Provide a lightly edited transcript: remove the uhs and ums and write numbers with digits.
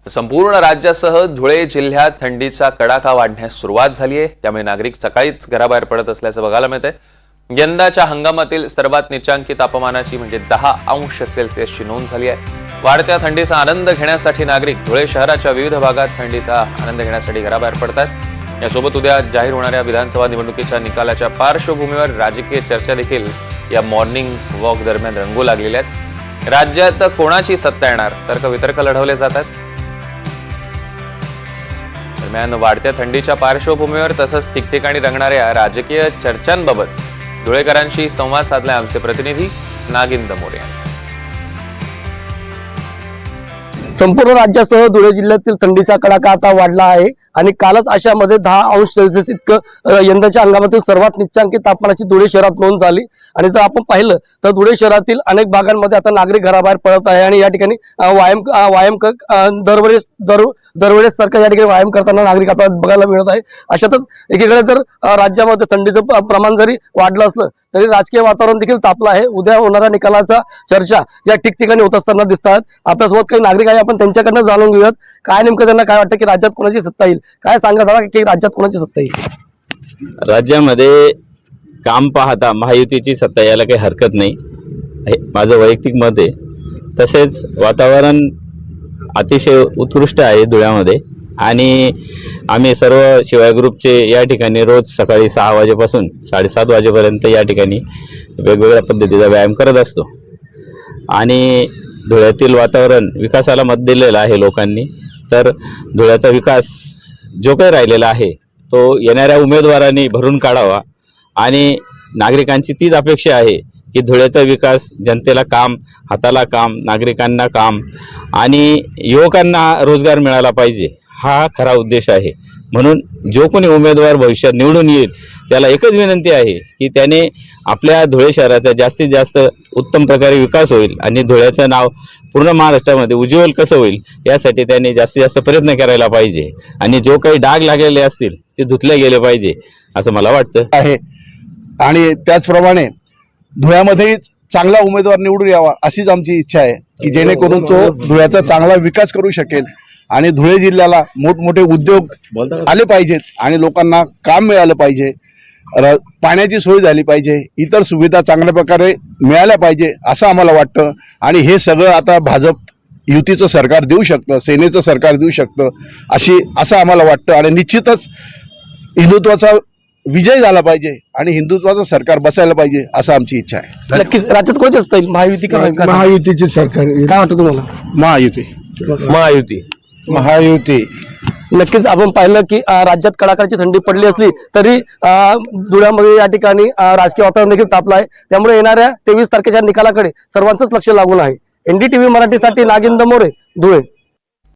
संपूर्ण राज्यासह धुळे जिल्ह्यात थंडीचा कडाका वाढण्यास सुरुवात झाली आहे। त्यामुळे नागरिक सकाळीच घराबाहेर पडत असल्याचं बघायला मिळतंय। यंदाच्या हंगामातील सर्वात निचांकी तापमानाची म्हणजे 10 अंश सेल्सिअसची नोंद झाली आहे। वाढत्या थंडीचा आनंद घेण्यासाठी नागरिक धुळे शहराच्या विविध भागात थंडीचा आनंद घेण्यासाठी घराबाहेर पडतात। यासोबत उद्या जाहीर होणाऱ्या विधानसभा निवडणुकीच्या निकालाच्या पार्श्वभूमीवर राजकीय चर्चा देखील या मॉर्निंग वॉक दरम्यान रंगू लागलेल्या आहेत। राज्यात कोणाची सत्ता येणार तर्कवितर्क लढवले जातात। दरम्यान वाढत्या थंडीच्या पार्श्वभूमीवर तसंच ठिकठिकाणी रंगणाऱ्या राजकीय चर्चांबाबत धुळेकरांशी संवाद साधलाय आमचे प्रतिनिधी नागिंद मोरे। संपूर्ण राज्यासह धुळे जिल्ह्यातील थंडीचा कडाका आता वाढला आहे आणि कालच अशामध्ये 10 अंश सेल्सिअस इतकं यंदाच्या हंगामातील सर्वात निचांकी तापमानाची धुळे शहरात नोंद झाली। आणि जर आपण पाहिलं तर धुळे शहरातील अनेक भागांमध्ये आता नागरिक घराबाहेर पडत आहे आणि या ठिकाणी दरवेळेस सारखं या ठिकाणी व्यायाम करताना नागरिक आता बघायला मिळत आहे। अशातच एकीकडे तर राज्यामध्ये थंडीचं प्रमाण जरी वाढलं असलं तरी राजकीय वातावरण देखील तापलं आहे। उद्या होणाऱ्या निकालाचा चर्चा या ठिकठिकाणी होत असताना दिसतात। आपल्यासोबत काही नागरिक आहे, आपण त्यांच्याकडनं जाणून घेऊयात काय नेमकं त्यांना काय वाटतं की राज्यात कोणाची सत्ता येईल। काय सांगा दादा की राज्यात कोणाची सत्ता येईल? राज्यामध्ये काम पाहता महायुतीची सत्ता यायला काही हरकत नाही, माझं वैयक्तिक मत आहे। तसेच वातावरण अतिशय उत्कृष्ट आहे धुळ्यामध्ये आणि आम्ही सर्व शिवाय ग्रुपचे या ठिकाणी रोज सकाळी 6 वाजेपासून 7:30 वाजेपर्यंत या ठिकाणी वेगवेगळ्या पद्धतीचा व्यायाम करत असतो आणि धुळ्यातील वातावरण विकासाला मत दिलेलं आहे लोकांनी। तर धुळ्याचा विकास जो काही राहिलेला आहे तो येणाऱ्या उमेदवारांनी भरून काढावा आणि नागरिकांची तीच अपेक्षा आहे की धुळ्याचा विकास, जनतेला काम, हाताला काम, नागरिकांना काम आणि युवकांना रोजगार मिळाला पाहिजे, हा खरा उद्देश आहे। म्हणून जो कोणी उमेदवार भविष्यात निवडून येईल त्याला एकच विनंती आहे की त्याने आपल्या धुळे शहराचा जास्तीत जास्त उत्तम प्रकारे विकास होईल आणि धुळ्याचं नाव पूर्ण महाराष्ट्रामध्ये उज्ज्वल कसं होईल यासाठी त्यांनी जास्तीत जास्त प्रयत्न करायला पाहिजे आणि जो काही डाग लागलेले असतील ते धुतले गेले पाहिजे असं मला वाटतं आहे। आणि त्याचप्रमाणे धुळ्यामध्ये चांगला उमेदवार निवडून यावा अशीच आमची इच्छा आहे की जेणेकरून तो धुळ्याचा चांगला विकास करू शकेल आणि धुळे जिल्ह्याला मोठमोठे उद्योग आले पाहिजेत आणि लोकांना काम मिळालं पाहिजे, पाण्याची सोय झाली पाहिजे, इतर सुविधा चांगल्या प्रकारे मिळाल्या पाहिजे असं आम्हाला वाटतं। आणि हे सगळं आता भाजप युतीचं सरकार देऊ शकतं, सेनेचं सरकार देऊ शकतं असं आम्हाला वाटतं आणि निश्चितच हिंदुत्वाचा विजय झाला पाहिजे आणि हिंदुत्वाचं सरकार बसायला पाहिजे असं आमची इच्छा आहे। नक्कीच राज्यात कोणची सत्ता येईल, महायुती का महायुतीचे सरकार काय वाटतं तुम्हाला? महायुती नक्कीच आपण पाहिलं की राज्यात कडाक्याची थंडी पडली असली तरी धुळ्यामध्ये या ठिकाणी राजकीय वातावरण देखील तापलं आहे। त्यामुळे येणाऱ्या 23 तारखेच्या निकालाकडे सर्वांचंच लक्ष लागून आहे। NDTV मराठीसाठी नागिंद मोरे, धुळे।